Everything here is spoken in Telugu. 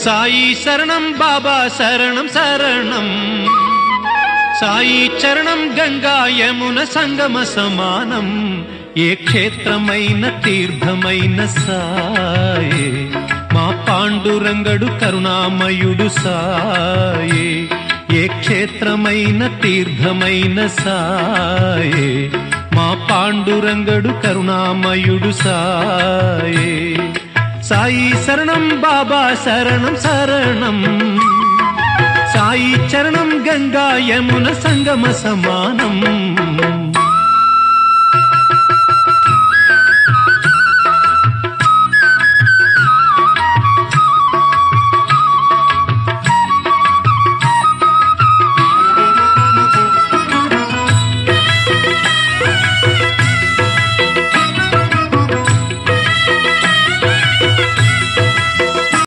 సాయి శరణం బాబా శరణం శరణం, సాయి చరణం గంగా యమున సంగమ సమానం. ఏ క్షేత్రమైన తీర్థమైన సాయే, మా పాండురంగడు కరుణామయుడు సాయే. ఏ క్షేత్రమైన తీర్థమైన సాయే, మా పాండురంగడు కరుణామయుడు సాయే. సాయి శరణం బాబా శరణం శరణం, సాయి చరణం గంగా యమున సంగమ సమానం.